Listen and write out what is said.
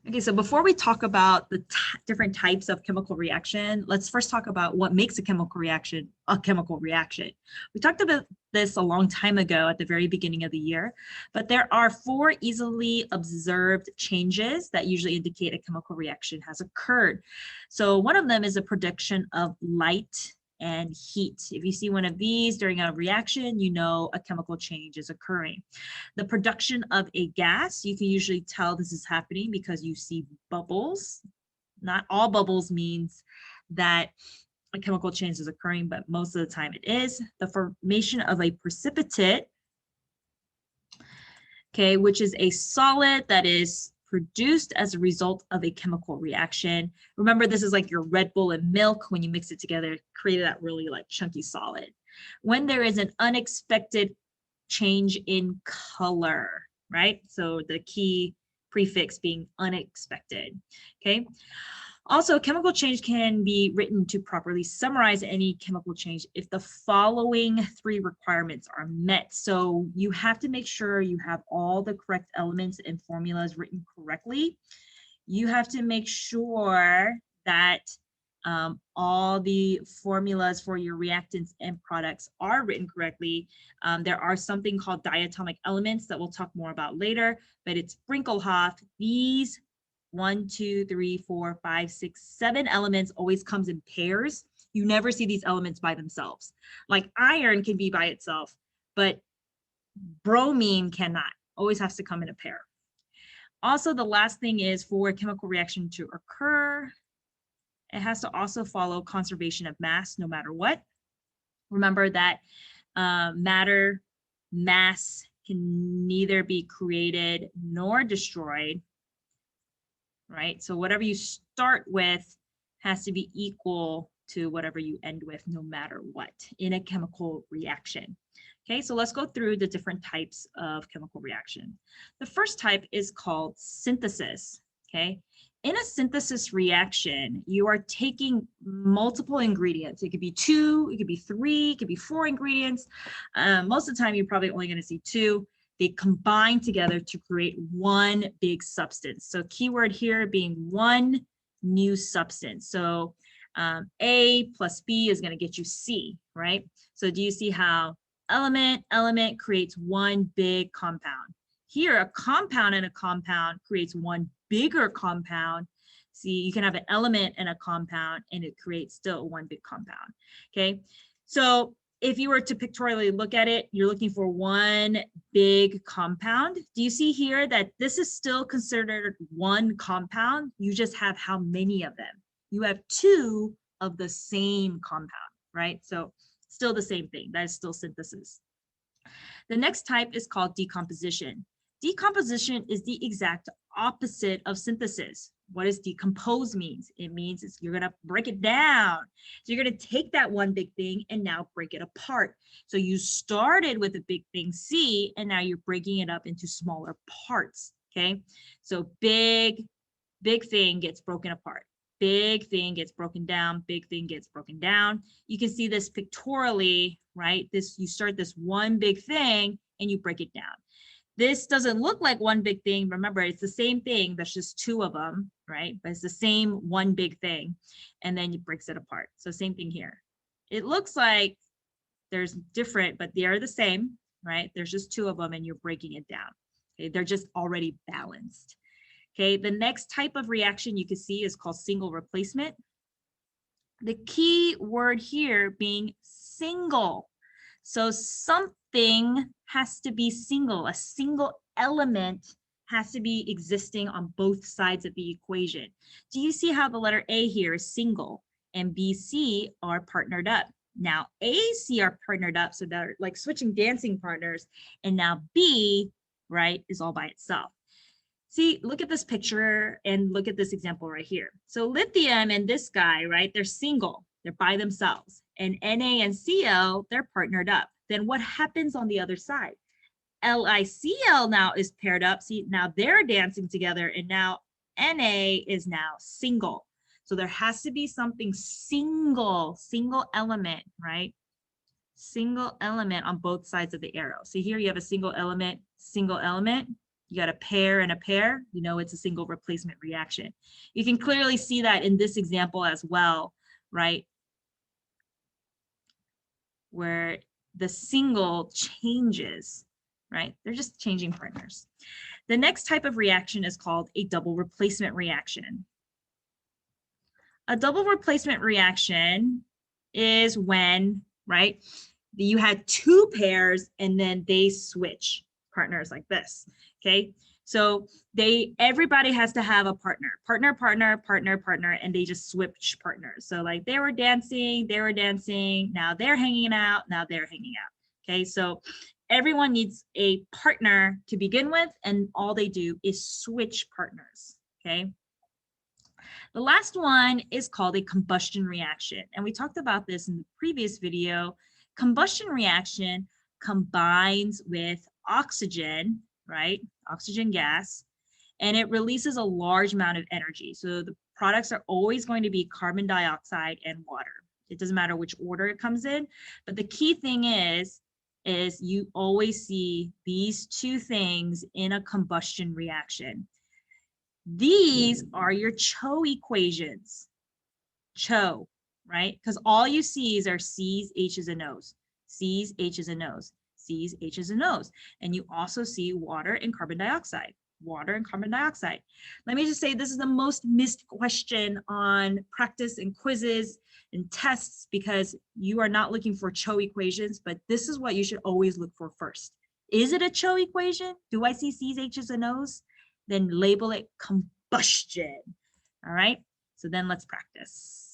Okay, so before we talk about the different types of chemical reaction, let's first talk about what makes a chemical reaction a chemical reaction. We talked about this a long time ago at the very beginning of the year, but there are 4 easily observed changes that usually indicate a chemical reaction has occurred. So one of them is a production of light and heat. If you see one of these during a reaction, you know a chemical change is occurring. The production of a gas, you can usually tell this is happening because you see bubbles. Not all bubbles means that a chemical change is occurring, but most of the time it is. The formation of a precipitate, okay, which is a solid that is produced as a result of a chemical reaction. Remember, this is like your Red Bull and milk. When you mix it together, create that really like chunky solid. When there is an unexpected change in color, right? So the key prefix being unexpected, okay? Also, chemical change can be written to properly summarize any chemical change if the following 3 requirements are met. So you have to make sure you have all the correct elements and formulas written correctly. You have to make sure that all the formulas for your reactants and products are written correctly. There are something called diatomic elements that we'll talk more about later, but it's Brinkelhoff. These 1, 2, 3, 4, 5, 6, 7 elements always comes in pairs. You never see these elements by themselves. Like iron can be by itself, but bromine cannot. Always has to come in a pair. Also, the last thing is for a chemical reaction to occur, it has to also follow conservation of mass no matter what. Remember that mass can neither be created nor destroyed, right? So whatever you start with has to be equal to whatever you end with no matter what in a chemical reaction. Okay, so let's go through the different types of chemical reaction. The first type is called synthesis, okay? In a synthesis reaction, you are taking multiple ingredients. It could be 2, it could be 3, it could be 4 ingredients. Most of the time, you're probably only going to see 2. They combine together to create one big substance. So keyword here being one new substance. So A plus B is going to get you C, right? So do you see how element creates one big compound? Here, a compound and a compound creates one bigger compound. See, you can have an element and a compound, and it creates still one big compound, okay? So if you were to pictorially look at it, you're looking for one big compound. Do you see here that this is still considered one compound? You just have how many of them? You have 2 of the same compound, right? So still the same thing. That is still synthesis. The next type is called decomposition. Decomposition is the exact opposite of synthesis. What does decompose means? It means you're going to break it down. So you're going to take that one big thing and now break it apart. So you started with a big thing C, and now you're breaking it up into smaller parts, okay? So big thing gets broken apart. Big thing gets broken down, big thing gets broken down. You can see this pictorially, right? You start this one big thing and you break it down. This doesn't look like one big thing. Remember, it's the same thing. That's just 2 of them, right? But it's the same one big thing. And then it breaks it apart. So same thing here. It looks like there's different, but they are the same, right? There's just 2 of them and you're breaking it down. Okay? They're just already balanced. Okay, the next type of reaction you can see is called single replacement. The key word here being single. So something has to be single. A single element has to be existing on both sides of the equation. Do you see how the letter A here is single and B, C are partnered up? Now A, C are partnered up, so they're like switching dancing partners. And now B, right, is all by itself. See, look at this picture and look at this example right here. So lithium and this guy, right, they're single. They're by themselves. And Na and Cl, they're partnered up. Then what happens on the other side? LiCl now is paired up. See, now they're dancing together, and now Na is now single. So there has to be something single element, right? Single element on both sides of the arrow. So here you have a single element, You got a pair and a pair, you know it's a single replacement reaction. You can clearly see that in this example as well, right? Where the single changes, right? They're just changing partners. The next type of reaction is called a double replacement reaction. A double replacement reaction is when, right, you had two pairs and then they switch partners like this, okay? So everybody has to have a partner, and they just switch partners. So like they were dancing, now they're hanging out, okay? So everyone needs a partner to begin with, and all they do is switch partners, okay? The last one is called a combustion reaction. And we talked about this in the previous video. Combustion reaction combines with oxygen, right? Oxygen gas, and it releases a large amount of energy. So the products are always going to be carbon dioxide and water. It doesn't matter which order it comes in, but the key thing is you always see these two things in a combustion reaction. These are your CHO equations. CHO, right? Because all you see are C's, H's, and O's. C's, H's, and O's. C's, H's, and O's. And you also see water and carbon dioxide. Water and carbon dioxide. Let me just say this is the most missed question on practice and quizzes and tests because you are not looking for CHO equations, but this is what you should always look for first. Is it a CHO equation? Do I see C's, H's, and O's? Then label it combustion. All right, so then let's practice.